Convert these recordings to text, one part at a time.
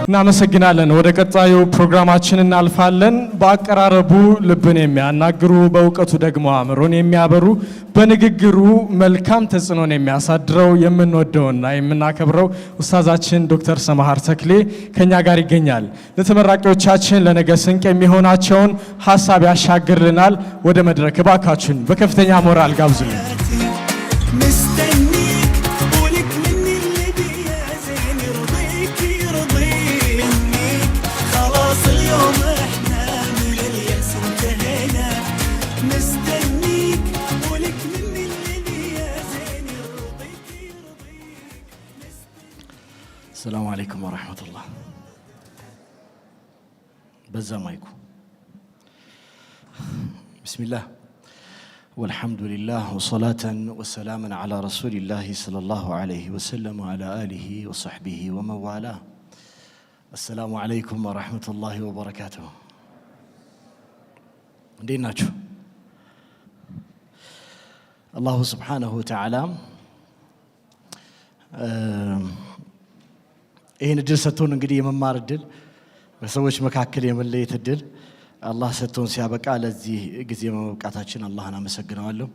እናመሰግናለን። ወደ ቀጣዩ ፕሮግራማችን እናልፋለን። በአቀራረቡ ልብን የሚያናግሩ በእውቀቱ ደግሞ አእምሮን የሚያበሩ በንግግሩ መልካም ተጽዕኖን የሚያሳድረው የምንወደውና የምናከብረው ኡስታዛችን ዶክተር ሰማሃር ተክሌ ከኛ ጋር ይገኛል። ለተመራቂዎቻችን ለነገ ስንቅ የሚሆናቸውን ሀሳብ ያሻግርልናል። ወደ መድረክ እባካችሁን በከፍተኛ ሞራል ጋብዙልን። السلام عليكم ورحمة الله. بزامايكم. بسم الله والحمد لله وصلاة وسلاما على رسول الله صلى الله عليه وسلم وعلى آله وصحبه ومن والاه. السلام عليكم ورحمة الله وبركاته. ديناتشو الله سبحانه وتعالى ይህን እድል ሰጥቶን እንግዲህ የመማር እድል በሰዎች መካከል የመለየት እድል አላህ ሰጥቶን ሲያበቃ ለዚህ ጊዜ መብቃታችን አላህን አመሰግናለሁ።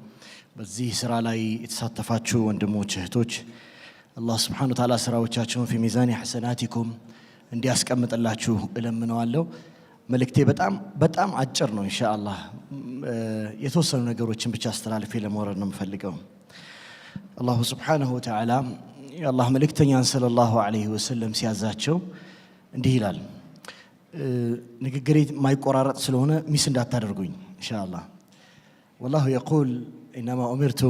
በዚህ ስራ ላይ የተሳተፋችሁ ወንድሞች እህቶች አላህ Subhanahu Wa Ta'ala ስራዎቻችሁን في ميزان حسناتكم እንዲያስቀምጥላችሁ እለምነዋለሁ። መልእክቴ በጣም አጭር ነው ኢንሻአላህ። የተወሰኑ ነገሮችን ብቻ አስተላልፌ ለመውረድ ነው የምፈልገው። አላህ Subhanahu Wa Ta'ala የአላህ መልእክተኛን ሰለላሁ ዐለይሂ ወሰለም ሲያዛቸው እንዲህ ይላል። ንግግሬ ማይቆራረጥ ስለሆነ ሚስ እንዳታደርጉኝ ኢንሻአላህ። والله يقول انما امرت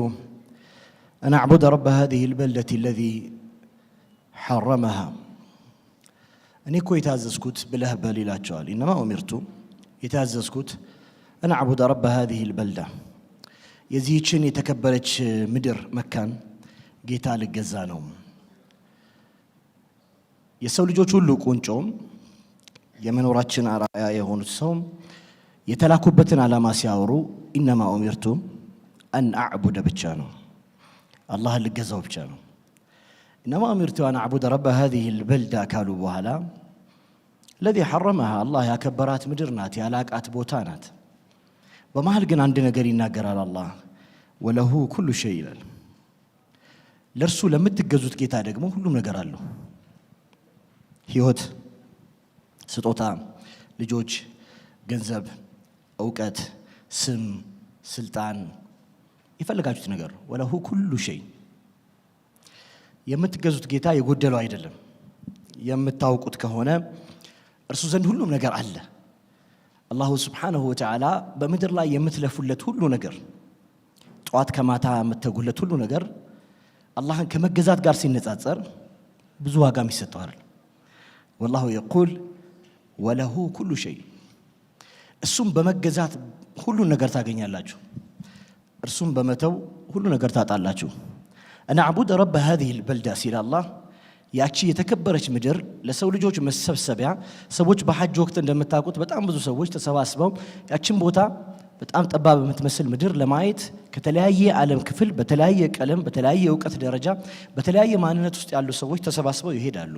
ان اعبد رب هذه البلده الذي حرمها. እኔ እኮ የታዘዝኩት ብለህ በል ይላቸዋል። انما امرت የታዘዝኩት ان اعبد رب هذه البلده የዚህችን የተከበረች ምድር መካን ጌታ ልገዛ ነው። የሰው ልጆች ሁሉ ቁንጮም የመኖራችን አራያ የሆኑት ሰው የተላኩበትን ዓላማ ሲያወሩ انما امرت ان اعبد ብቻ ነው። አላህ ልገዛው ብቻ ነው። انما امرت ان اعبد رب هذه البلده ካሉ በኋላ الذي حرمها الله ያከበራት ምድር ናት፣ ያላቃት ቦታ ናት። በመሃል ግን አንድ ነገር ይናገራል አላህ وله كل شيء ይላል። ለርሱ ለምትገዙት ጌታ ደግሞ ሁሉም ነገር አለው። ህይወት፣ ስጦታ፣ ልጆች፣ ገንዘብ፣ ዕውቀት፣ ስም፣ ስልጣን ይፈልጋችሁት ነገር ወለሁ ኩሉ ሸይ። የምትገዙት ጌታ የጎደለው አይደለም። የምታውቁት ከሆነ እርሱ ዘንድ ሁሉም ነገር አለ። አላሁ Subhanahu Wa Ta'ala በምድር ላይ የምትለፉለት ሁሉ ነገር፣ ጧት ከማታ የምትተጉለት ሁሉ ነገር አላህን ከመገዛት ጋር ሲነጻጸር ብዙ ዋጋም ይሰጣል። والله يقول وله كل شيء። እሱም በመገዛት ሁሉ ነገር ታገኛላችሁ፣ እርሱም በመተው ሁሉ ነገር ታጣላችሁ። انا اعبد رب هذه البلده ሲል አላህ ያቺ የተከበረች ምድር ለሰው ልጆች መሰብሰቢያ፣ ሰዎች በሐጅ ወቅት እንደምታውቁት በጣም ብዙ ሰዎች ተሰባስበው ያቺን ቦታ በጣም ጠባብ የምትመስል ምድር ለማየት ከተለያየ ዓለም ክፍል በተለያየ ቀለም በተለያየ ዕውቀት ደረጃ በተለያየ ማንነት ውስጥ ያሉ ሰዎች ተሰባስበው ይሄዳሉ።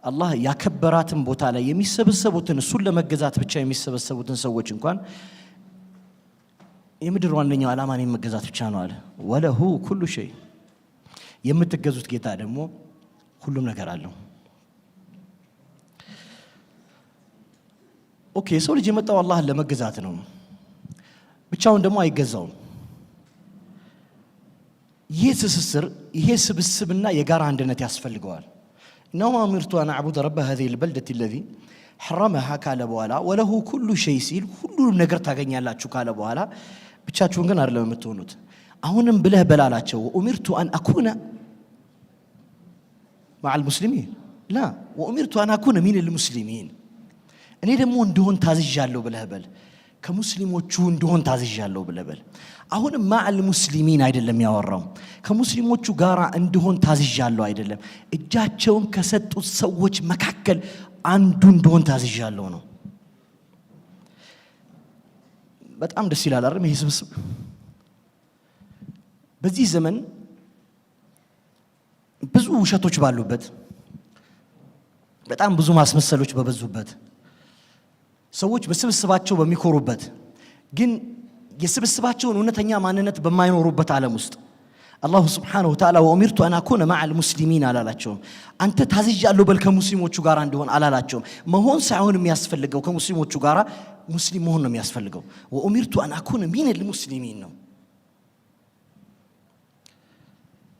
አላህ ያከበራትን ቦታ ላይ የሚሰበሰቡትን እሱን ለመገዛት ብቻ የሚሰበሰቡትን ሰዎች እንኳን የምድር ዋነኛው ዓላማ ነው መገዛት ብቻ ነው አለ። ወለሁ ኩሉ ሸይ። የምትገዙት ጌታ ደግሞ ሁሉም ነገር አለው። ኦኬ፣ ሰው ልጅ የመጣው አላህን ለመገዛት ነው። ብቻውን ደግሞ አይገዛውም። ይሄ ትስስር፣ ይሄ ስብስብና የጋራ አንድነት ያስፈልገዋል። إنما أمرت أن أعبد رب هذه البلدة الذي حرمها ካለ በኋላ وله كل شيء ሲል ሁሉም ነገር ታገኛላችሁ ካለ በኋላ ብቻችሁን ግን አይደለም የምትሆኑት። አሁንም ብለህ በላላቸው وأمرت أن أكون مع المسلمين لا وأمرت أن أكون من المسلمين። እኔ ደግሞ እንደሆን ታዝዣለሁ ብለህ በል። ከሙስሊሞቹ እንደሆን ታዝዣለሁ ብለህ በል። አሁንም ማዕል ሙስሊሚን አይደለም ያወራው፣ ከሙስሊሞቹ ጋራ እንደሆን ታዝዣለሁ አይደለም፣ እጃቸውን ከሰጡት ሰዎች መካከል አንዱ እንደሆን ታዝዣለሁ ነው። በጣም ደስ ይላል አይደል? ይሄ ስብስብ በዚህ ዘመን ብዙ ውሸቶች ባሉበት፣ በጣም ብዙ ማስመሰሎች በበዙበት ሰዎች በስብስባቸው በሚኮሩበት ግን የስብስባቸውን እውነተኛ ማንነት በማይኖሩበት ዓለም ውስጥ አላሁ ሱብሓነሁ ወተዓላ ወኡሚርቱ አን አኩነ መዐል ሙስሊሚን አላላቸውም። አንተ ታዝዣለሁ በል ከሙስሊሞቹ ጋር እንዲሆን አላላቸውም። መሆን ሳይሆን የሚያስፈልገው ከሙስሊሞቹ ጋር ሙስሊም መሆን ነው የሚያስፈልገው። ወኡሚርቱ አን አኩነ ሚነል ሙስሊሚን ነው።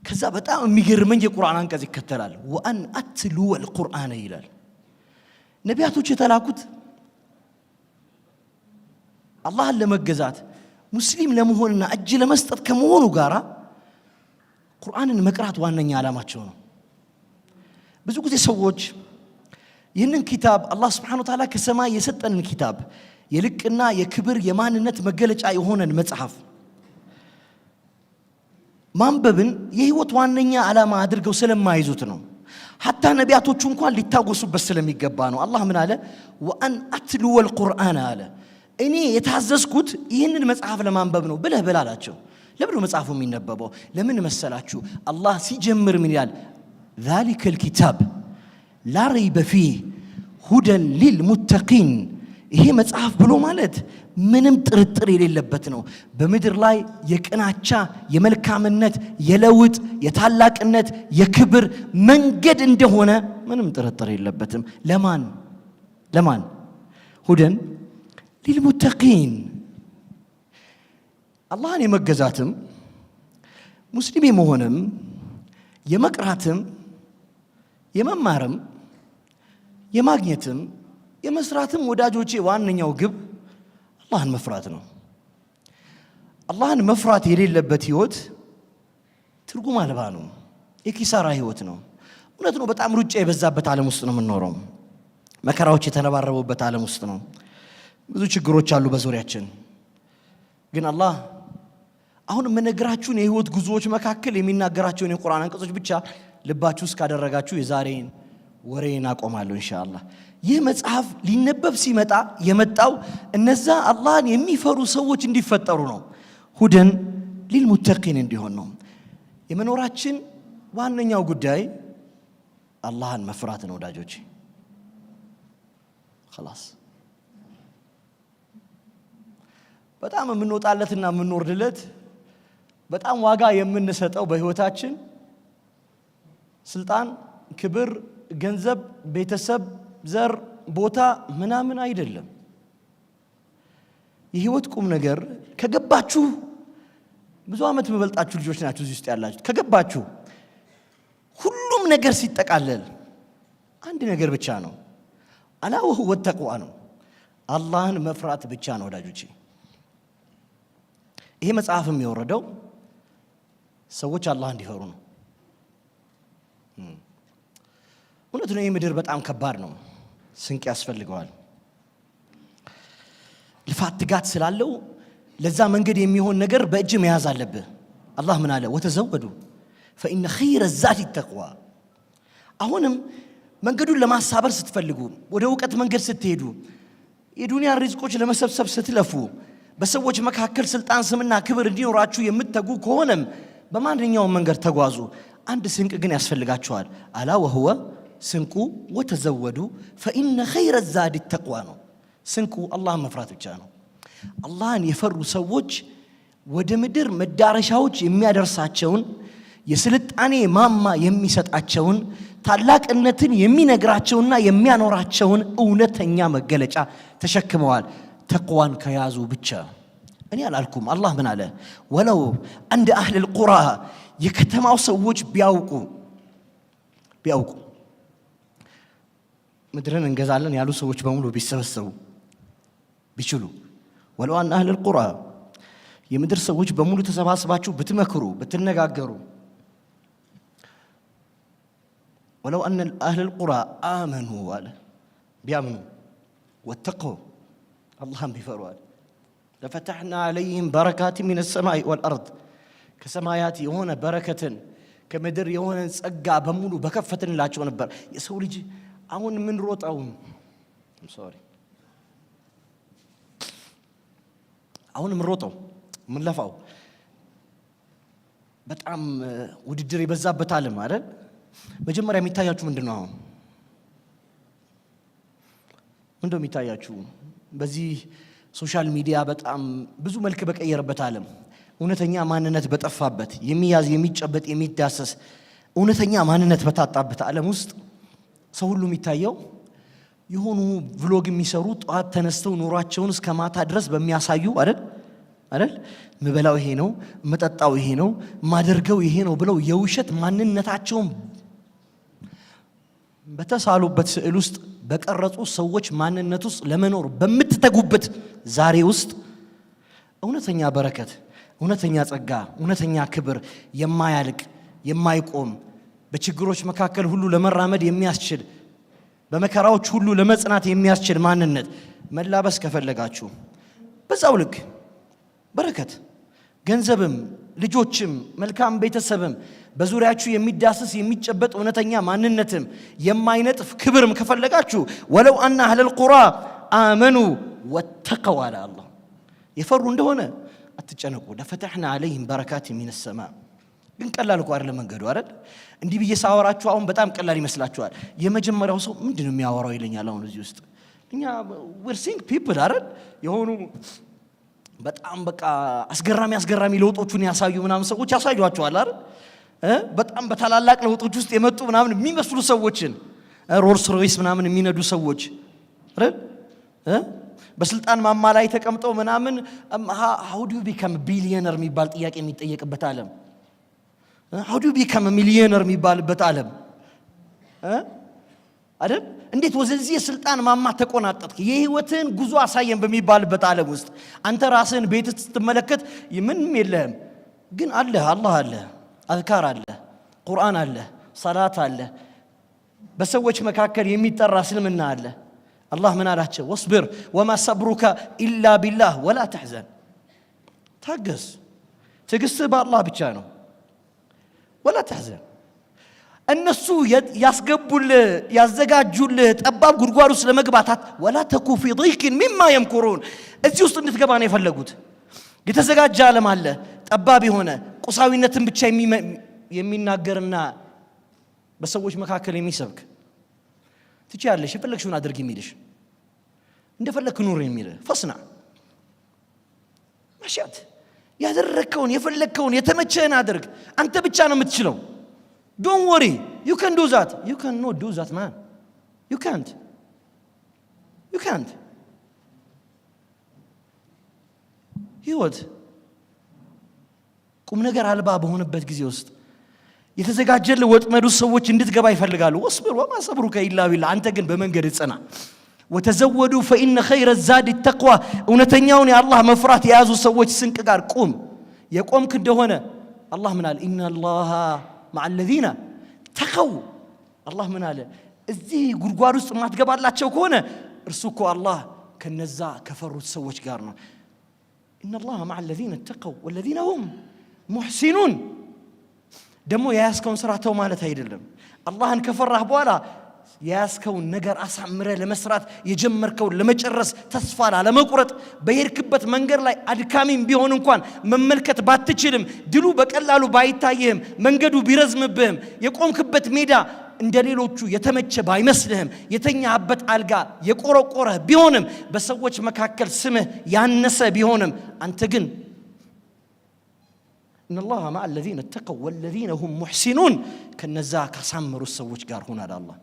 ከዛ በጣም የሚገርመኝ የቁርአን አንቀጽ ይከተላል። ወአን አትሉወል ቁርአነ ይላል። ነቢያቶች የተላኩት አላህን ለመገዛት ሙስሊም ለመሆንና እጅ ለመስጠት ከመሆኑ ጋር ቁርአንን መቅራት ዋነኛ ዓላማቸው ነው። ብዙ ጊዜ ሰዎች ይህንን ኪታብ አላህ ሱብሓነሁ ወተዓላ ከሰማይ የሰጠንን ኪታብ የልቅና የክብር የማንነት መገለጫ የሆነን መጽሐፍ ማንበብን የህይወት ዋነኛ ዓላማ አድርገው ስለማይዙት ነው። ሐታ ነቢያቶቹ እንኳን ሊታወሱበት ስለሚገባ ነው። አላህ ምን አለ? ወአን አትሉወል ቁርአን አለ። እኔ የታዘዝኩት ይህንን መጽሐፍ ለማንበብ ነው ብለህ በላላቸው። ለምን ነው መጽሐፉ የሚነበበው? ለምን መሰላችሁ? አላህ ሲጀምር ምን ይላል? ዛሊከል ኪታብ ላ ረይበ ፊህ ሁደን ሊልሙተቂን። ይሄ መጽሐፍ ብሎ ማለት ምንም ጥርጥር የሌለበት ነው። በምድር ላይ የቅናቻ የመልካምነት የለውጥ የታላቅነት የክብር መንገድ እንደሆነ ምንም ጥርጥር የለበትም። ለማን? ሁደን ሊልሙተቂን። አላህን የመገዛትም ሙስሊም የመሆንም የመቅራትም የመማርም የማግኘትም የመስራትም ወዳጆቼ ዋነኛው ግብ አላህን መፍራት ነው። አላህን መፍራት የሌለበት ህይወት ትርጉም አልባ ነው። የኪሳራ ህይወት ነው። እውነት ነው። በጣም ሩጫ የበዛበት ዓለም ውስጥ ነው የምንኖረው። መከራዎች የተረባረቡበት ዓለም ውስጥ ነው። ብዙ ችግሮች አሉ በዙሪያችን። ግን አላህ አሁን የምነግራችሁን የህይወት ጉዞዎች መካከል የሚናገራቸውን የቁርአን አንቀጾች ብቻ ልባችሁ ውስጥ ካደረጋችሁ የዛሬን ወሬን አቆማለሁ ኢንሻአላህ። ይህ መጽሐፍ ሊነበብ ሲመጣ የመጣው እነዛ አላህን የሚፈሩ ሰዎች እንዲፈጠሩ ነው። ሁደን ሊልሙተቂን እንዲሆን ነው። የመኖራችን ዋነኛው ጉዳይ አላህን መፍራት ነው ወዳጆቼ። خلاص በጣም የምንወጣለትና የምንወርድለት በጣም ዋጋ የምንሰጠው በህይወታችን ስልጣን፣ ክብር፣ ገንዘብ፣ ቤተሰብ፣ ዘር፣ ቦታ ምናምን አይደለም። የህይወት ቁም ነገር ከገባችሁ ብዙ ዓመት መበልጣችሁ ልጆች ናችሁ እዚህ ውስጥ ያላችሁ። ከገባችሁ ሁሉም ነገር ሲጠቃለል አንድ ነገር ብቻ ነው። አላ ወሁወ ተቅዋ ነው። አላህን መፍራት ብቻ ነው ወዳጆቼ። ይሄ መጽሐፍም የወረደው ሰዎች አላህ እንዲፈሩ ነው። እውነት ነው። ይህ ምድር በጣም ከባድ ነው። ስንቅ ያስፈልገዋል። ልፋት ትጋት ስላለው ለዛ መንገድ የሚሆን ነገር በእጅ መያዝ አለብህ። አላህ ምን አለ? ወተዘወዱ ፈኢነ ኸይረ ዛዲ ተቅዋ። አሁንም መንገዱን ለማሳበር ስትፈልጉ፣ ወደ እውቀት መንገድ ስትሄዱ፣ የዱንያ ሪዝቆች ለመሰብሰብ ስትለፉ፣ በሰዎች መካከል ስልጣን፣ ስምና ክብር እንዲኖራችሁ የምትተጉ ከሆነም በማንኛውም መንገድ ተጓዙ። አንድ ስንቅ ግን ያስፈልጋችኋል። አላ ወሁወ ስንቁ ወተዘወዱ ፈኢነ ኸይረ ዛዲ ተቅዋ ነው። ስንቁ አላህን መፍራት ብቻ ነው። አላህን የፈሩ ሰዎች ወደ ምድር መዳረሻዎች የሚያደርሳቸውን የስልጣኔ ማማ የሚሰጣቸውን ታላቅነትን የሚነግራቸውና የሚያኖራቸውን እውነተኛ መገለጫ ተሸክመዋል። ተቅዋን ከያዙ ብቻ። እኔ አላልኩም። አላህ ምን አለ? ወለው አንደ አህለል ቁራ የከተማው ሰዎች ቢያውቁ ምድርን እንገዛለን ያሉ ሰዎች በሙሉ ቢሰበሰቡ ቢችሉ፣ ወለው አን አህለል ቁራ የምድር ሰዎች በሙሉ ተሰባስባችሁ ብትመክሩ ብትነጋገሩ፣ ወለው አን አህለል ቁራ አመኑ አለ ቢያምኑ ወተቁ አላህን ቢፈሩ አለ ለፈተሕና ዐለይሂም በረካት ሚነ ሰማይ ወልአርድ ከሰማያት የሆነ በረከትን ከምድር የሆነ ጸጋ በሙሉ በከፈትንላቸው ነበር። የሰው ልጅ አሁን ምን ሮጣው አሁን ምን ሮጣው ምን ለፋው በጣም ውድድር የበዛበት ዓለም አይደል? መጀመሪያ የሚታያችሁ ምንድነው? ምንድነው የሚታያችሁ? በዚህ ሶሻል ሚዲያ በጣም ብዙ መልክ በቀየረበት ዓለም እውነተኛ ማንነት በጠፋበት የሚያዝ የሚጨበጥ የሚዳሰስ እውነተኛ ማንነት በታጣበት ዓለም ውስጥ ሰው ሁሉ የሚታየው የሆኑ ቭሎግ የሚሰሩ ጧት ተነስተው ኑሯቸውን እስከ ማታ ድረስ በሚያሳዩ አይደል ምበላው ይሄ ነው መጠጣው ይሄ ነው ማደርገው ይሄ ነው ብለው የውሸት ማንነታቸውን በተሳሉበት ስዕል ውስጥ በቀረጹ ሰዎች ማንነት ውስጥ ለመኖር በምትተጉበት ዛሬ ውስጥ እውነተኛ በረከት እውነተኛ ጸጋ እውነተኛ ክብር የማያልቅ የማይቆም በችግሮች መካከል ሁሉ ለመራመድ የሚያስችል በመከራዎች ሁሉ ለመጽናት የሚያስችል ማንነት መላበስ ከፈለጋችሁ በዛው ልክ በረከት ገንዘብም ልጆችም መልካም ቤተሰብም በዙሪያችሁ የሚዳስስ የሚጨበጥ እውነተኛ ማንነትም የማይነጥፍ ክብርም ከፈለጋችሁ ወለው አና አህለል ቁራ አመኑ ወተቀው አለ አላህ የፈሩ እንደሆነ አትጨነቁ ለፈተሕና አለይሂም በረካት ሚነ ሰማ ግን ቀላል እኮ አይደለም መንገዱ አይደል እንዲህ ብዬ ሳወራችሁ አሁን በጣም ቀላል ይመስላችኋል የመጀመሪያው ሰው ምንድነው የሚያወራው ይለኛል አሁን እዚህ ውስጥ እኛ we're seeing people አይደል የሆኑ በጣም በቃ አስገራሚ ለውጦቹን ያሳዩ ምናምን ሰዎች ያሳዩአቸዋል አይደል በጣም በታላላቅ ለውጦች ውስጥ የመጡ ምናምን የሚመስሉ ሰዎችን ሮልስ ሮይስ ምናምን የሚነዱ ሰዎች አይደል በስልጣን ማማ ላይ ተቀምጠው ምናምን how do you become a billionaire የሚባል ጥያቄ የሚጠየቅበት ዓለም how do you become a millionaire የሚባልበት ዓለም አይደል እንዴት ወዘዚህ የስልጣን ማማ ተቆናጠጥክ የህይወትን ጉዞ አሳየን በሚባልበት ዓለም ውስጥ አንተ ራስህን ቤት ስትመለከት ምንም የለህም ግን አለህ አላህ አለ አዝካር አለ ቁርአን አለ ሰላት አለ በሰዎች መካከል የሚጠራ እስልምና አለ አላህ ምን አላቸው ወስብር ወማ ሰብሩከ ኢላ ቢላህ ወላ ተሕዘን ታገስ ትዕግስትህ በአላህ ብቻ ነው ወላ ተሕዘን እነሱ ያስገቡልህ ያዘጋጁልህ ጠባብ ጉድጓድ ውስጥ ለመግባታት ወላ ተኩ ፊ ضيق مما يمكرون እዚህ ውስጥ እንድትገባ ነው የፈለጉት የተዘጋጀ ዓለም አለ ጠባብ የሆነ ቁሳዊነትን ብቻ የሚናገርና በሰዎች መካከል የሚሰብክ ትችያለሽ የፈለግሽውን አድርግ የሚልሽ እንደፈለክ ኑር የሚልህ ፈስና ማሻት ያደረከውን የፈለከውን የተመቸህን አድርግ አንተ ብቻ ነው የምትችለው don't worry you can do that you cannot do that man you can't ህይወት ቁም ነገር አልባ በሆነበት ጊዜ ውስጥ የተዘጋጀልህ ወጥመዱ ሰዎች እንድትገባ ይፈልጋሉ ወስብር ወማ ሰብሩከ ኢላ ቢላህ አንተ ግን በመንገድ ጽና ወተዘወዱ فإن خير الزاد التقوى እውነተኛውን የአላህ መፍራት የያዙ ሰዎች ስንቅ ጋር ቁም የቆምክ እንደሆነ አላህ ምን አለ إن الله مع الذين تقوا አላህ ምን አለ እዚህ ጉድጓድ ውስጥ ማትገባላቸው ከሆነ እርሱ እኮ አላህ ከነዛ ከፈሩት ሰዎች ጋር ነው إن الله مع الذين اتقوا والذين هم محسنون ደሞ ያስከውን ስራተው ማለት አይደለም አላህን ከፈራህ በኋላ ያስከውን ነገር አሳምረ ለመስራት የጀመርከው ለመጨረስ ተስፋ ለመቁረጥ በሄድክበት መንገድ ላይ አድካሚም ቢሆን እንኳን መመልከት ባትችልም ድሉ በቀላሉ ባይታየህም መንገዱ ቢረዝምብህም የቆምክበት ሜዳ እንደሌሎቹ የተመቸ ባይመስልህም የተኛህበት አልጋ የቆረቆረህ ቢሆንም በሰዎች መካከል ስምህ ያነሰ ቢሆንም አንተ ግን إن الله مع الذين اتقوا والذين هم محسنون كنزا كسامر السوج ጋር ሆናል አላህ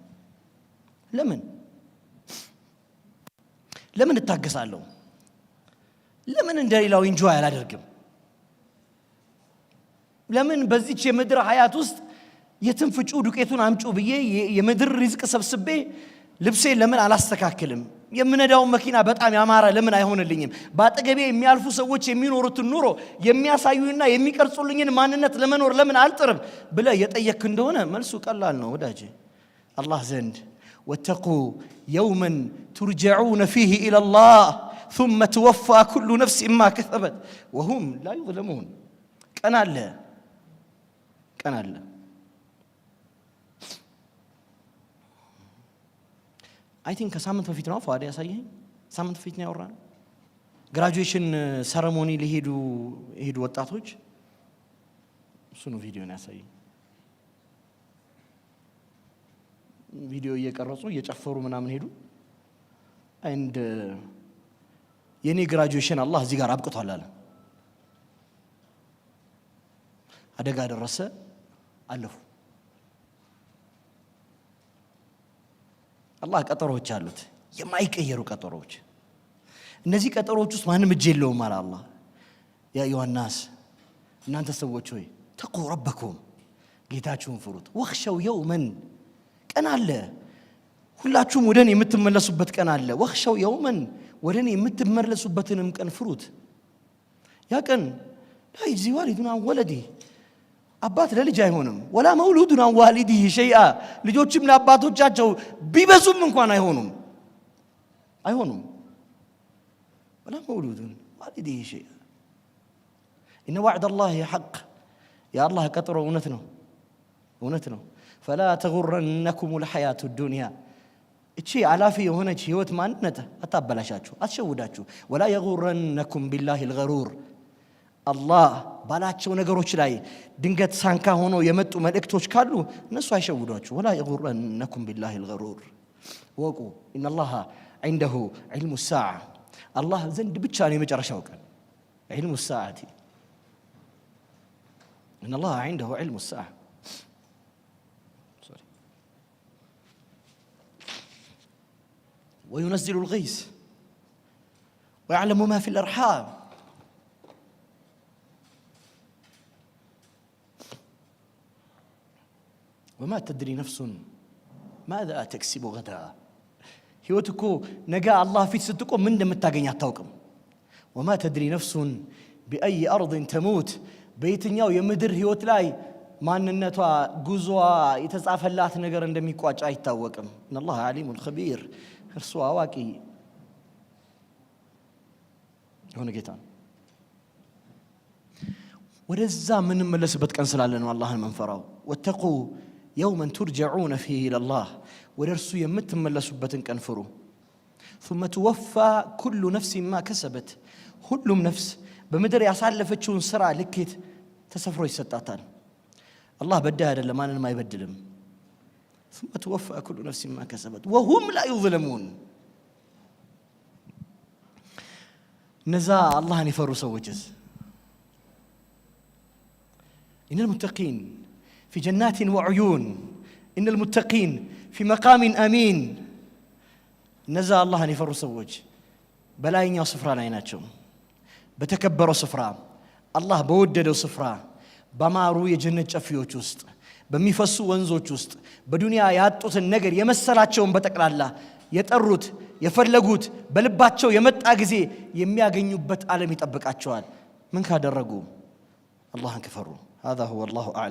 ለምን እታገሳለሁ ለምን እንደሌላው ኢንጆይ አላደርግም ለምን በዚች የምድር ሀያት ውስጥ የትንፍጩ ዱቄቱን አምጩ ብዬ የምድር ሪዝቅ ሰብስቤ ልብሴ ለምን አላስተካክልም የምነዳው መኪና በጣም ያማረ ለምን አይሆንልኝም ባጠገቤ የሚያልፉ ሰዎች የሚኖሩት ኑሮ የሚያሳዩና የሚቀርጹልኝን ማንነት ለመኖር ለምን አልጥርም ብለ የጠየክ እንደሆነ መልሱ ቀላል ነው ወዳጄ አላህ ዘንድ واتقوا يوما ترجعون فيه الى الله ثم توفى كل نفس ما كسبت وهم لا يظلمون كان الله I think ከሳምንት በፊት ነው ፋዲያ ያሳየኝ ሳምንት በፊት ነው ያወራነው ግራጁዌሽን ሰረሞኒ ሊሄዱ ወጣቶች እሱ ነው ቪዲዮን ያሳየኝ ቪዲዮ እየቀረጹ እየጨፈሩ ምናምን ሄዱ and የኔ ግራጁዌሽን አላህ እዚህ ጋር አብቅቷል አለ። አደጋ ደረሰ፣ አለፉ። አላህ ቀጠሮች አሉት፣ የማይቀየሩ ቀጠሮች። እነዚህ ቀጠሮች ውስጥ ማንም እጅ የለውም አለ አላህ። ያ አዩሃ ናስ እናንተ ሰዎች ሆይ ተቁ ረበኩም ጌታችሁን ፍሩት። ወኽሸው የውመን ቀን አለ፣ ሁላችሁም ወደኔ የምትመለሱበት ቀን አለ። ወኽሸው የውመን ወደኔ የምትመለሱበትንም ቀን ፍሩት። ያ ቀን ላ ይጅዚ ዋሊዱን አን ወለዲህ አባት ለልጅ አይሆንም። ወላ መውሉዱን አን ዋሊዲህ ሸይአ ልጆችም ለአባቶቻቸው ቢበዙም እንኳን አይሆኑም። ወላ መውሉዱን ዋሊዲህ ሸይአ ኢነ ወዕደላሂ ሐቅ የአላህ ቀጠሮ እውነት ነው። ፈላ ተጉረነኩም ልሐያቱ ዱንያ እቺ አላፊ የሆነች ህይወት ማንነት አታበላሻችሁ፣ አትሸውዳችሁ። ወላ የጉረነኩም ቢላሂ ልገሩር አላህ ባላቸው ነገሮች ላይ ድንገት ሳንካ ሆኖ የመጡ መልእክቶች ካሉ እነሱ አይሸውዷችሁ። ወላ የጉረነኩም ቢላሂ ልገሩር ወቁ ኢነላሃ ዐንደሁ ዒልሙ ሳዓ አላህ ዘንድ ብቻ ነው የመጨረሻው ቀን ዒልሙ ሳዓቲ ኢነላሃ ዐንደሁ ዒልሙ ሳዓ وينزل الغيث ويعلم ما في الأرحام وما تدري نفس ماذا تكسب غدا هيوتكو نجا الله في ستكم من دم التاجين يعتوكم وما تدري نفس بأي أرض تموت بيتنياو يمدر هيوت لاي ما ننتوا جزوا يتسعف الله نجار عندما يقاش أي تاوكم إن الله عليم خبير እርሱ አዋቂ የሆነ ጌታ ነው። ወደዛ የምንመለስበት ቀን ስላለ ነው አላህን መንፈራው። ወተቁ የውመን ቱርጀዑነ ፊህ ኢለላህ ወደ እርሱ የምትመለሱበትን ቀን ፍሩ። ثم توفى كل نفس ما كسبت ሁሉም ነፍስ በምድር ያሳለፈችውን ስራ ልኬት ተሰፍሮ ይሰጣታል። አላህ በዳይ አይደለም፣ ማንንም አይበድልም። ثم توفى كل نفس ما كسبت وهم لا يظلمون نزا الله يفروا سوجز إن المتقين في جنات وعيون إن المتقين في مقام أمين نزا الله يفروا سوج بلاين يا صفران عيناتهم بتكبروا صفرا الله بوددوا صفرا بمارو يجنة شفيوش وسط በሚፈሱ ወንዞች ውስጥ በዱንያ ያጡትን ነገር የመሰላቸውን በጠቅላላ የጠሩት የፈለጉት በልባቸው የመጣ ጊዜ የሚያገኙበት ዓለም ይጠብቃቸዋል። ምን ካደረጉ? አላህን ከፈሩ። هذا هو الله أعلم.